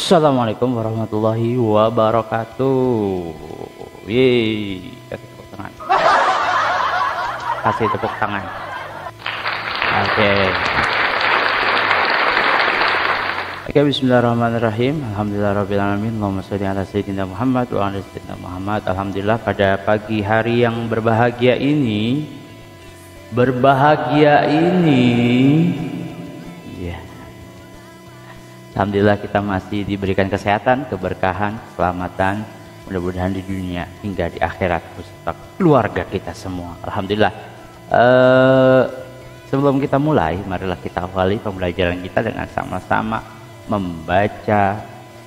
Assalamualaikum warahmatullahi wabarakatuh. Yeay, kasih tepuk tangan. Kasih tepuk tangan. Oke. Oke, bismillahirrahmanirrahim. Alhamdulillahirrahmanirrahim. Allahumma sholli ala sayyidina Muhammad wa ala sayyidina Muhammad. Alhamdulillah, pada pagi hari yang berbahagia ini alhamdulillah kita masih diberikan kesehatan, keberkahan, keselamatan, mudah-mudahan di dunia hingga di akhirat beserta keluarga kita semua. Alhamdulillah. Sebelum kita mulai, marilah kita awali pembelajaran kita dengan sama-sama membaca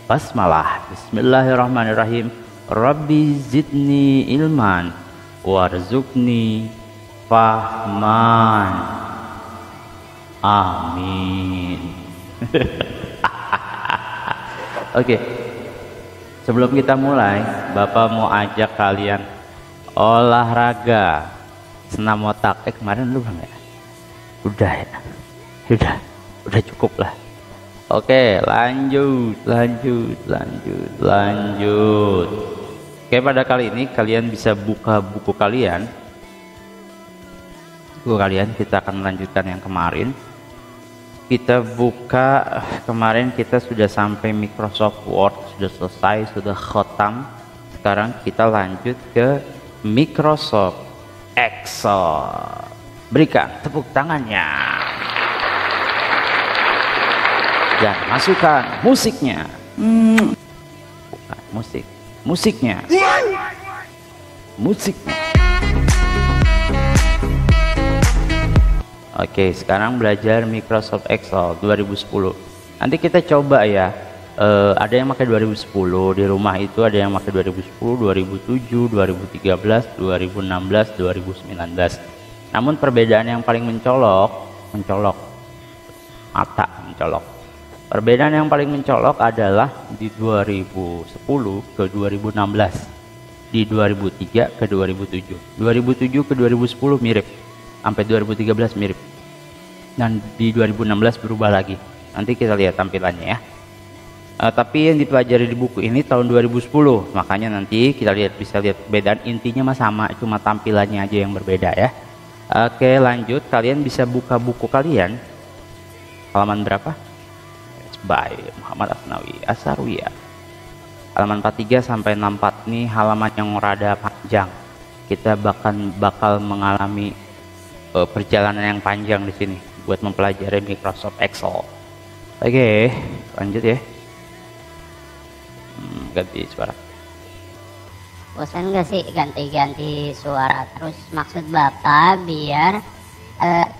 basmalah. Bismillahirrahmanirrahim. Rabbi zidni ilman warzuqni fahman. Amin. Oke, sebelum kita mulai, Bapak mau ajak kalian olahraga senam otak. Kemarin lu belum ya? Udah ya? Udah cukup lah. Oke, lanjut. Oke, pada kali ini kalian bisa buka buku kalian. Kita akan melanjutkan yang kemarin. Kita buka, kemarin kita sudah sampai Microsoft Word, sudah selesai, sudah khotam. Sekarang kita lanjut ke Microsoft Excel. Berikan tepuk tangannya. Dan masukkan musiknya. Bukan musiknya. Oke, sekarang belajar Microsoft Excel 2010. Nanti kita coba ya. Ada yang pakai 2010 di rumah, itu ada yang pakai 2010, 2007, 2013, 2016, 2019. Namun perbedaan yang paling mencolok. Perbedaan yang paling mencolok adalah di 2010 ke 2016, di 2003 ke 2007, 2007 ke 2010 mirip, sampai 2013 mirip. Dan di 2016 berubah lagi. Nanti kita lihat tampilannya ya. Tapi yang dipelajari di buku ini tahun 2010, makanya nanti kita bisa lihat perbedaan. Intinya mah sama, cuma tampilannya aja yang berbeda ya. Oke, lanjut. Kalian bisa buka buku kalian. Halaman berapa? By Muhammad Asnawi Asarwiyah. Halaman 43 sampai 64 ini halaman yang rada panjang. Kita bakal mengalami perjalanan yang panjang di sini buat mempelajari Microsoft Excel. Oke, lanjut ya. Ganti suara. Bosan gak sih ganti-ganti suara terus? Maksud Bapak biar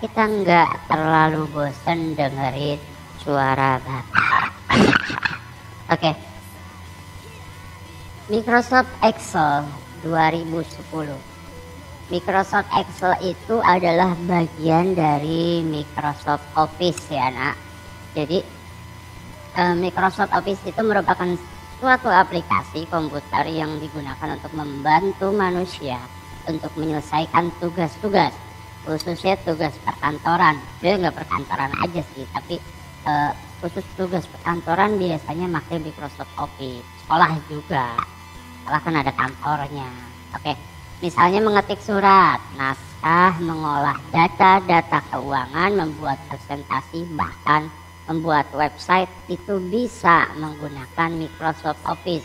kita nggak terlalu bosan dengerin suara Bapak. Oke. Microsoft Excel 2010. Microsoft Excel itu adalah bagian dari Microsoft Office ya nak. Jadi Microsoft Office itu merupakan suatu aplikasi komputer yang digunakan untuk membantu manusia untuk menyelesaikan tugas-tugas, khususnya tugas perkantoran. Dia nggak perkantoran aja sih, tapi khusus tugas perkantoran biasanya pakai Microsoft Office. Sekolah juga, sekolah kan ada kantornya. Oke. Misalnya mengetik surat, naskah, mengolah data keuangan, membuat presentasi, bahkan membuat website itu bisa menggunakan Microsoft Office.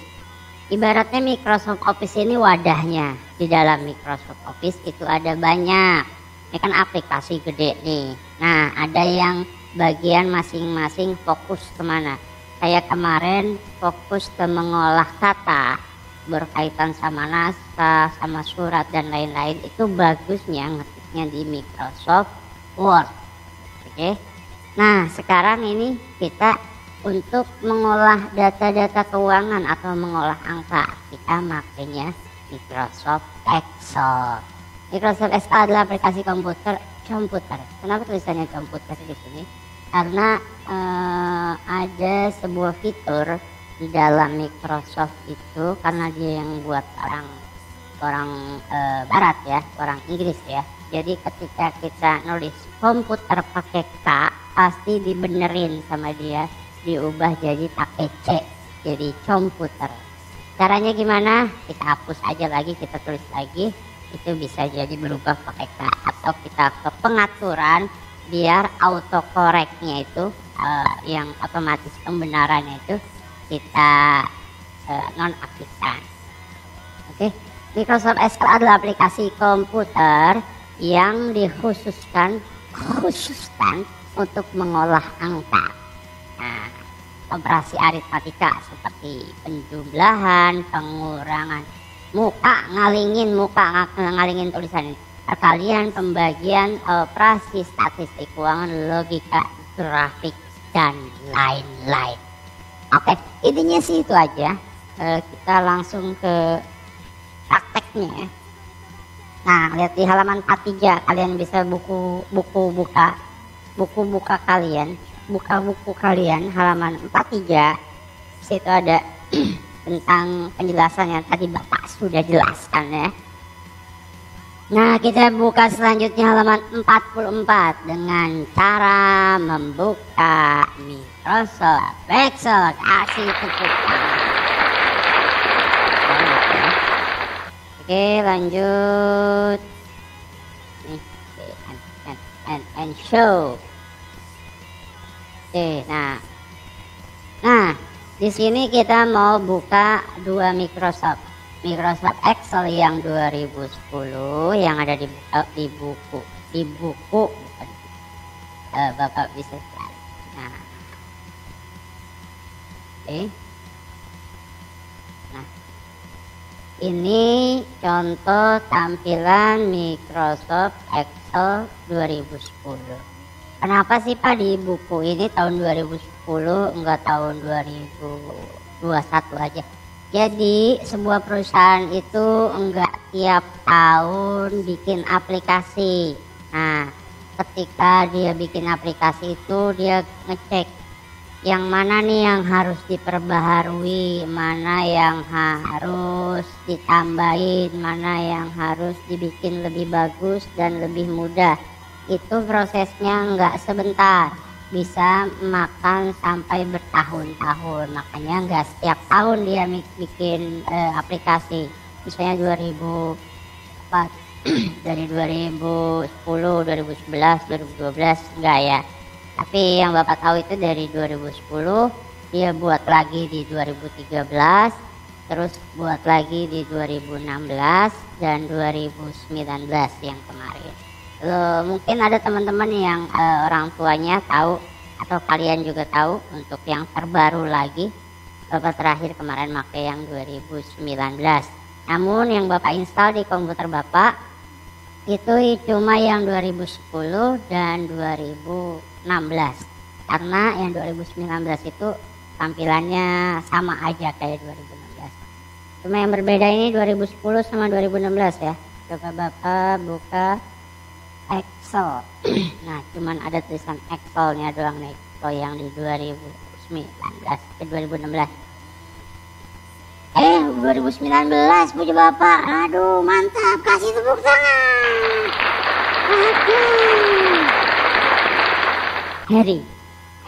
Ibaratnya Microsoft Office ini wadahnya. Di dalam Microsoft Office itu ada banyak. Ini kan aplikasi gede nih. Nah, ada yang bagian masing-masing fokus kemana. Kayak kemarin fokus ke mengolah kata, berkaitan sama naskah, sama surat dan lain-lain. Itu bagusnya ngetiknya di Microsoft Word. Oke. Nah, sekarang ini kita untuk mengolah data-data keuangan atau mengolah angka, kita makanya Microsoft Excel. Microsoft Excel adalah aplikasi komputer. Kenapa tulisannya komputer di sini? Karena ada sebuah fitur di dalam Microsoft itu, karena dia yang buat orang barat ya, orang Inggris ya. Jadi ketika kita nulis komputer pakai K, pasti dibenerin sama dia, diubah jadi pakai C. jadi komputer. Caranya gimana? Kita hapus aja lagi, kita tulis lagi. Itu bisa jadi berubah pakai K, atau kita ke pengaturan biar autocorrectnya itu yang otomatis pembenarannya itu kita nonaktifkan. Oke, Microsoft Excel adalah aplikasi komputer yang dikhususkan untuk mengolah angka. Nah, operasi aritmatika seperti penjumlahan, pengurangan, ngalingin tulisan, perkalian, pembagian, operasi statistik keuangan, logika, grafik, dan lain-lain. Oke, intinya sih itu aja. Kita langsung ke prakteknya ya. Nah, lihat di halaman 43 kalian bisa buka buku kalian halaman 43. Situ ada tentang penjelasan yang tadi Bapak sudah jelaskan ya. Nah, kita buka selanjutnya halaman 44 dengan cara membuka Microsoft Excel. Kasih tepuk tangan. Oke, lanjut. Nih, and show. Oke, nah, di sini kita mau buka dua Microsoft Excel yang 2010 yang ada di buku bukan, Bapak bisa lihat. Nah, oke. Nah, ini contoh tampilan Microsoft Excel 2010. Kenapa sih Pak di buku ini tahun 2010 enggak tahun 2021 aja? Jadi sebuah perusahaan itu enggak tiap tahun bikin aplikasi. Nah, ketika dia bikin aplikasi itu dia ngecek yang mana nih yang harus diperbaharui, mana yang harus ditambahin, mana yang harus dibikin lebih bagus dan lebih mudah. Itu prosesnya enggak sebentar, bisa makan sampai bertahun-tahun. Makanya enggak setiap tahun dia bikin aplikasi. Misalnya dari 2010, 2011, 2012 enggak ya. Tapi yang Bapak tahu itu dari 2010 dia buat lagi di 2013, terus buat lagi di 2016 dan 2019 yang kemarin. Mungkin ada teman-teman yang orang tuanya tahu atau kalian juga tahu untuk yang terbaru lagi. Bapak terakhir kemarin pakai yang 2019. Namun yang Bapak install di komputer Bapak itu cuma yang 2010 dan 2016. Karena yang 2019 itu tampilannya sama aja kayak 2016. Cuma yang berbeda ini 2010 sama 2016 ya. Coba Bapak buka Excel. Nah, cuman ada tulisan Excel-nya doang nih. Kalau yang di 2019 ke 2016. 2019 puji Bapak. Aduh, mantap. Kasih tepuk tangan. Heri,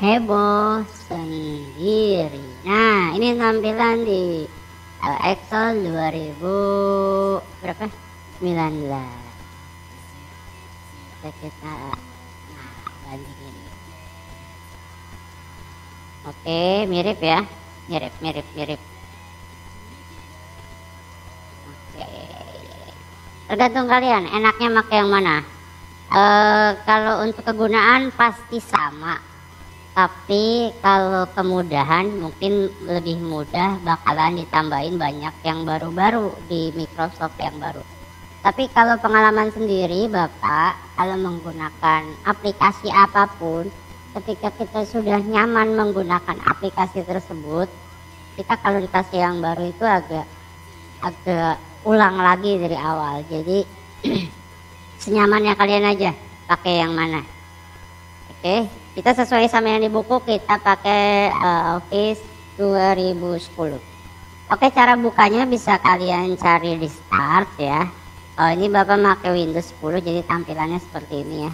heboh sendiri. Nah, ini tampilan di Excel 2019. Kita bandingin. Oke, mirip ya, mirip. Oke, tergantung kalian enaknya pakai yang mana. Kalau untuk kegunaan pasti sama, tapi kalau kemudahan mungkin lebih mudah, bakalan ditambahin banyak yang baru-baru di Microsoft yang baru. Tapi kalau pengalaman sendiri Bapak, kalau menggunakan aplikasi apapun, ketika kita sudah nyaman menggunakan aplikasi tersebut, kita kalau dikasih yang baru itu agak ulang lagi dari awal. Jadi senyamannya kalian aja pakai yang mana. Oke, kita sesuai sama yang di buku, kita pakai Office 2010. Oke, cara bukanya bisa kalian cari di Start ya. Oh, ini Bapak pakai Windows 10 jadi tampilannya seperti ini ya.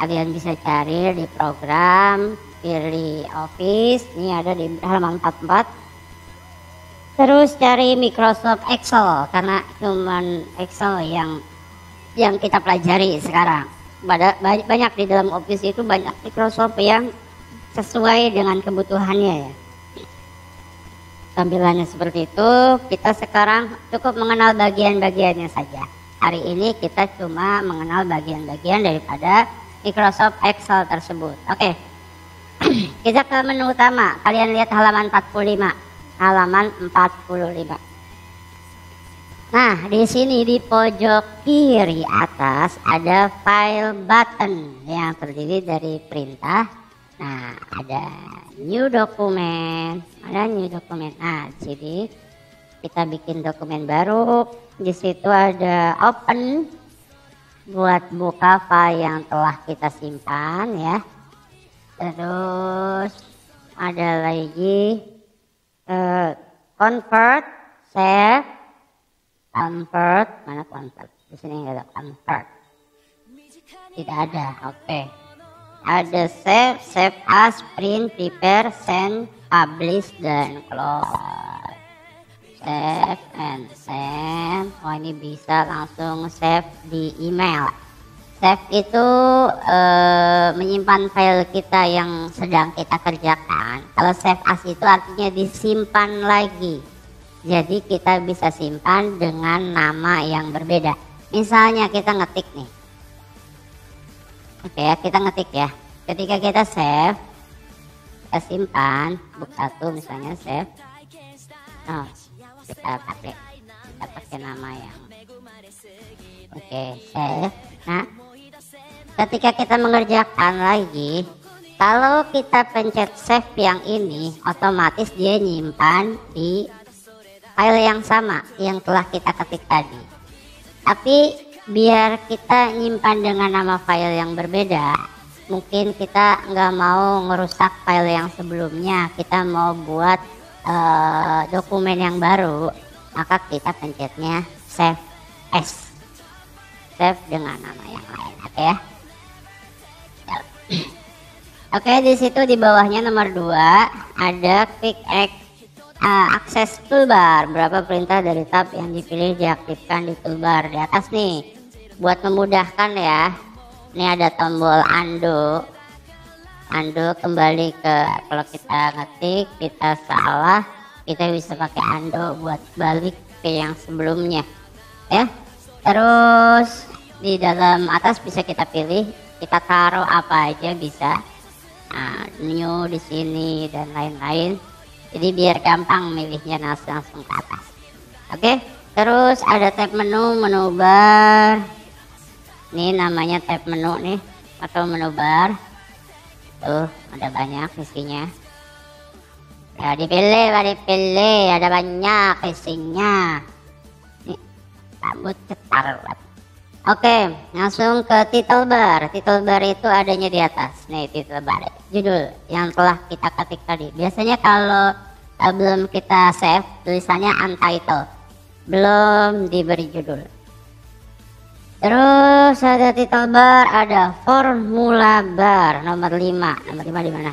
Kalian bisa cari di program, pilih Office, ini ada di halaman 44. Terus cari Microsoft Excel karena cuman Excel yang kita pelajari sekarang. Banyak di dalam Office itu banyak Microsoft yang sesuai dengan kebutuhannya ya. Tampilannya seperti itu, kita sekarang cukup mengenal bagian-bagiannya saja. Hari ini kita cuma mengenal bagian-bagian daripada Microsoft Excel tersebut. Oke. Kita ke menu utama. Kalian lihat halaman 45. Halaman 45. Nah, di sini di pojok kiri atas ada file button yang terdiri dari perintah. Nah, ada new dokumen, Nah, di sini kita bikin dokumen baru. Di situ ada open buat buka file yang telah kita simpan ya. Terus ada lagi convert, save, convert, mana convert? Di sini nggak ada convert, tidak ada. Oke. Ada save, save as, print, prepare, send, publish, dan close. Save and send. Oh, ini bisa langsung save di email. Save itu menyimpan file kita yang sedang kita kerjakan. Kalau save as itu artinya disimpan lagi. Jadi kita bisa simpan dengan nama yang berbeda. Misalnya kita ngetik nih. Oke ya, kita ngetik ya. Ketika kita save, kita simpan book 1 misalnya save. Oh, kita pakai nama yang oke, save. Nah, ketika kita mengerjakan lagi, kalau kita pencet save yang ini, otomatis dia nyimpan di file yang sama yang telah kita ketik tadi. Tapi biar kita nyimpan dengan nama file yang berbeda, mungkin kita nggak mau ngerusak file yang sebelumnya, kita mau buat dokumen yang baru, maka kita pencetnya save as, save dengan nama yang lain. Oke ya. Oke, di situ di bawahnya nomor 2 ada quick akses toolbar. Berapa perintah dari tab yang dipilih diaktifkan di toolbar di atas nih. Buat memudahkan ya, ini ada tombol undo. Undo kembali ke, kalau kita ngetik kita salah, kita bisa pakai undo buat balik ke yang sebelumnya ya. Terus di dalam atas bisa kita pilih, kita taruh apa aja bisa. Nah, new di sini dan lain-lain. Jadi biar gampang milihnya langsung ke atas. Oke, terus ada tab menu bar. Ini namanya tab menu nih atau menu bar. Tuh ada banyak isinya. Ya dipilih, ada banyak isinya. Nih rambut cetar. Oke, langsung ke title bar. Title bar itu adanya di atas. Nih title bar, judul yang telah kita ketik tadi. Biasanya kalau belum kita save, tulisannya untitled, belum diberi judul. Terus ada title bar, ada formula bar nomor 5. Nomor 5 di mana?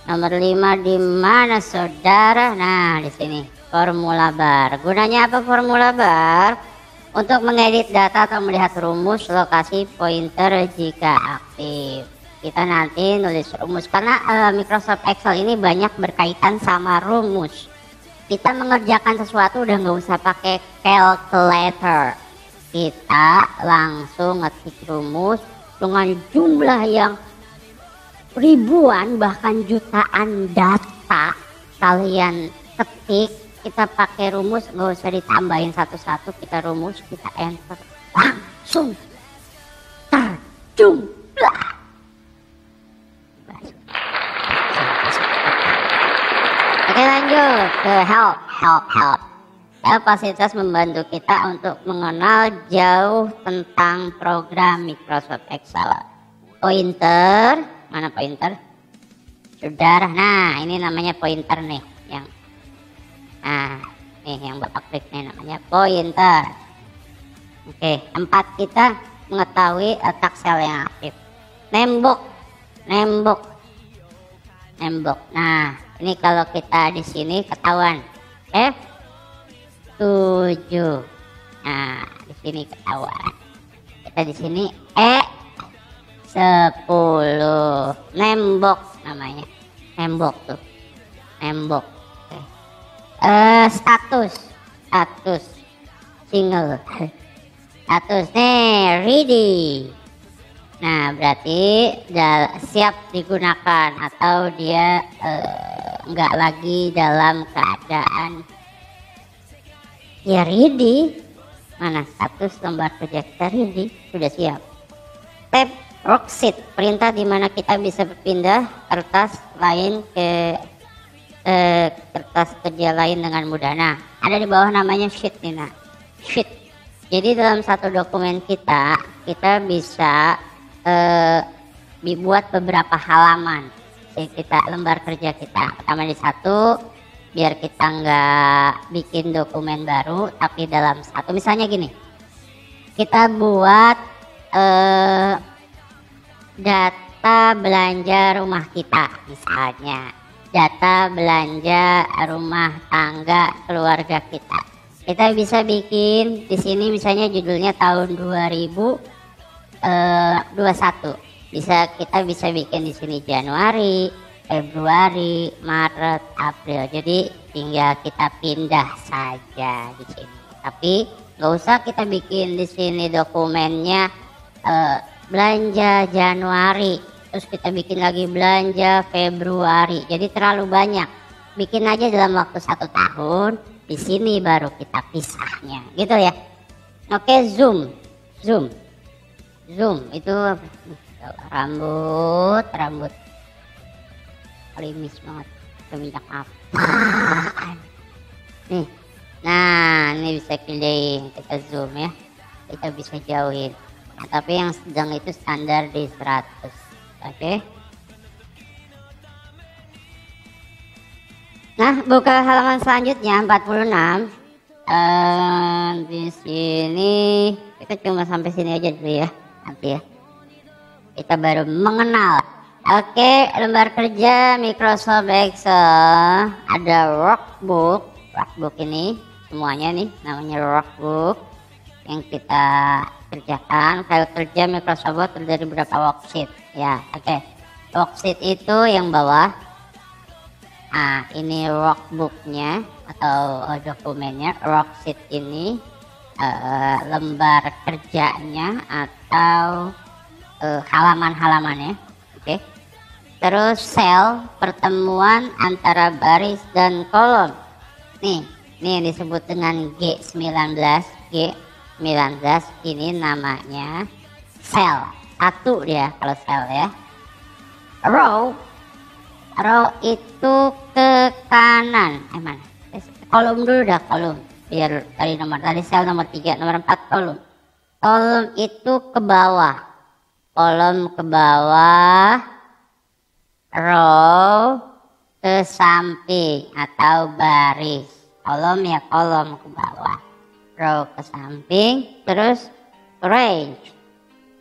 Nomor 5 di mana, saudara? Nah, di sini formula bar. Gunanya apa formula bar? Untuk mengedit data atau melihat rumus lokasi pointer jika aktif. Kita nanti nulis rumus karena Microsoft Excel ini banyak berkaitan sama rumus. Kita mengerjakan sesuatu udah nggak usah pakai calculator. Kita langsung ngetik rumus dengan jumlah yang ribuan bahkan jutaan data kalian ketik. Kita pakai rumus, nggak usah ditambahin satu-satu, kita rumus, kita enter, langsung terjumlah. Oke, lanjut ke help. Fasilitas membantu kita untuk mengenal jauh tentang program Microsoft Excel. Pointer, mana pointer? Sudah, nah ini namanya pointer nih, yang bapak klik nih namanya pointer. Oke, tempat kita mengetahui letak sel yang aktif. Nembok. Nah, ini kalau kita di sini ketahuan F7. Nah, di sini ketahuan. Kita di sini E10. Nembok namanya. Nembok tuh. Nembok. Oke. Status single. Status nih ready. Nah, berarti siap digunakan atau dia enggak lagi dalam keadaan ya ready. Mana status lembar kerja kita ready, sudah siap. Tab worksheet, perintah di mana kita bisa berpindah kertas lain ke kertas kerja lain dengan mudah. Nah, ada di bawah namanya sheet nih, nah. Sheet. Jadi dalam satu dokumen kita bisa dibuat beberapa halaman. Jadi kita lembar kerja kita pertama di satu, biar kita nggak bikin dokumen baru, tapi dalam satu. Misalnya gini, kita buat data belanja rumah kita, misalnya data belanja rumah tangga keluarga kita. Kita bisa bikin di sini misalnya judulnya tahun 2021. Kita bisa bikin di sini Januari, Februari, Maret, April. Jadi tinggal kita pindah saja di sini. Tapi nggak usah kita bikin di sini dokumennya belanja Januari, terus kita bikin lagi belanja Februari. Jadi terlalu banyak. Bikin aja dalam waktu 1 tahun. Di sini baru kita pisahnya, gitu ya. Oke, zoom itu rambut klimis banget, minyak apaan nih. Nah, ini bisa pilih, kita zoom ya, kita bisa jauhin. Nah, tapi yang sedang itu standar di 100. Oke. Nah, buka halaman selanjutnya 46. Di sini kita cuma sampai sini aja dulu ya, nanti ya. Kita baru mengenal. Oke, lembar kerja Microsoft Excel. Ada workbook ini semuanya nih namanya workbook yang kita kerjakan. File kerja Microsoft Word terdiri dari beberapa worksheet ya. Oke, worksheet itu yang bawah. Nah, ini workbooknya atau dokumennya. Worksheet ini lembar kerjanya atau halaman-halamannya. Oke. Terus sel, pertemuan antara baris dan kolom. Nih yang disebut dengan G19. G19 ini namanya sel. 1 dia kalau sel ya. Row itu ke kanan. Mana? Kolom dulu dah, kolom. Biar tadi sel nomor 3, nomor 4 kolom. Kolom itu ke bawah. Kolom ke bawah. Row ke samping atau baris. Kolom ya kolom ke bawah. Row ke samping. Terus range.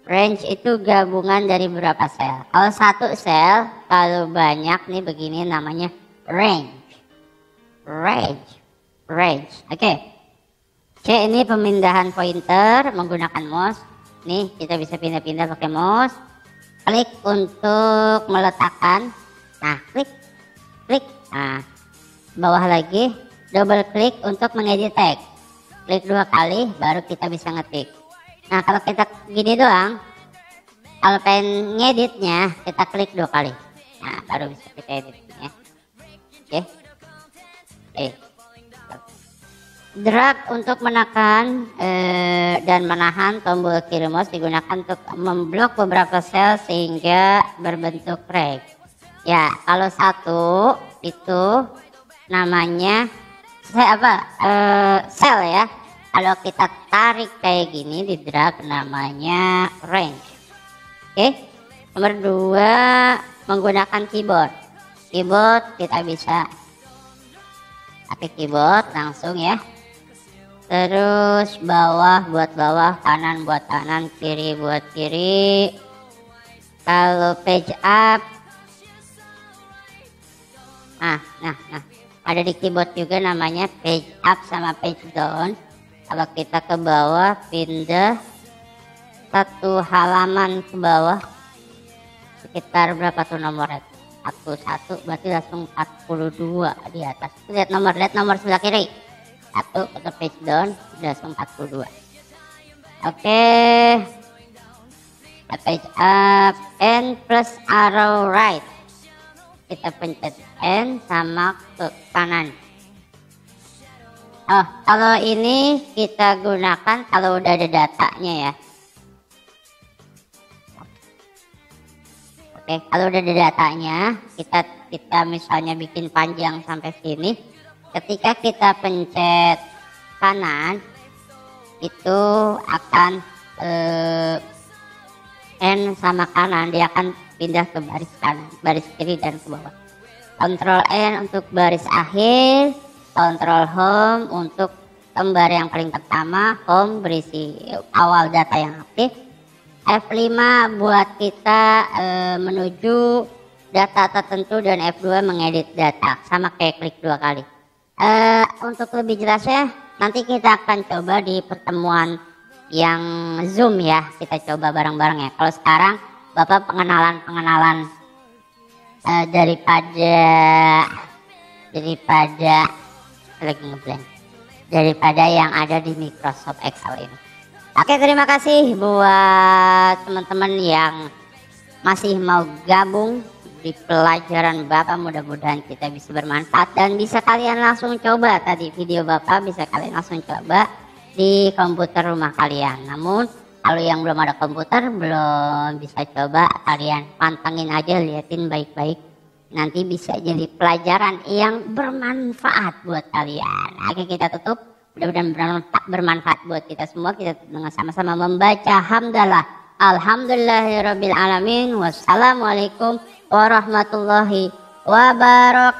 Range itu gabungan dari beberapa sel. Kalau 1 sel, kalau banyak nih begini namanya range. Oke. Oke, ini pemindahan pointer menggunakan mouse. Nih kita bisa pindah-pindah pakai mouse. Klik untuk meletakkan. Nah, klik. Nah, bawah lagi, double klik untuk mengedit teks. Klik 2 kali, baru kita bisa ngetik. Nah, kalau kita gini doang, kalau pengen ngeditnya, kita klik 2 kali. Nah, baru bisa kita editnya. Oke. Drag untuk menekan dan menahan tombol kiri mouse digunakan untuk memblok beberapa sel sehingga berbentuk reg. Ya, kalau 1 itu namanya sel ya. Kalau kita tarik kayak gini di drag namanya range. Oke. Nomor 2 menggunakan keyboard. Keyboard kita bisa pakai keyboard langsung ya. Terus bawah buat bawah, kanan buat kanan, kiri buat kiri. Kalau page up, nah Ada di keyboard juga namanya page up sama page down. Kalau kita ke bawah, pindah satu halaman ke bawah, sekitar berapa tuh nomornya? 11, berarti langsung 42 di atas. Lihat nomor sebelah kiri. 1 atau page down, langsung 42. Oke. Page up, N plus arrow right. Kita pencet N sama ke kanan. Oh, kalau ini kita gunakan kalau udah ada datanya ya. Oke, kalau udah ada datanya, kita misalnya bikin panjang sampai sini. Ketika kita pencet kanan, itu akan N sama kanan, dia akan pindah ke baris kanan, baris kiri dan ke bawah. Ctrl N untuk baris akhir, Ctrl Home untuk lembar yang paling pertama, Home berisi awal data yang aktif, F5 buat kita menuju data tertentu, dan F2 mengedit data, sama kayak klik 2 kali. Untuk lebih jelasnya nanti kita akan coba di pertemuan yang Zoom ya, kita coba bareng-bareng ya. Kalau sekarang Bapak pengenalan daripada yang ada di Microsoft Excel ini. Oke, terima kasih buat teman-teman yang masih mau gabung di pelajaran Bapak. Mudah-mudahan kita bisa bermanfaat dan bisa kalian langsung coba tadi video Bapak, bisa kalian langsung coba di komputer rumah kalian. Namun kalau yang belum ada komputer, belum bisa coba, kalian pantengin aja, liatin baik-baik, nanti bisa jadi pelajaran yang bermanfaat buat kalian. Oke, kita tutup, mudah-mudahan bermanfaat buat kita semua. Kita dengan sama-sama membaca hamdalah alhamdulillahirabbil alamin. Wassalamualaikum warahmatullahi wabarakatuh.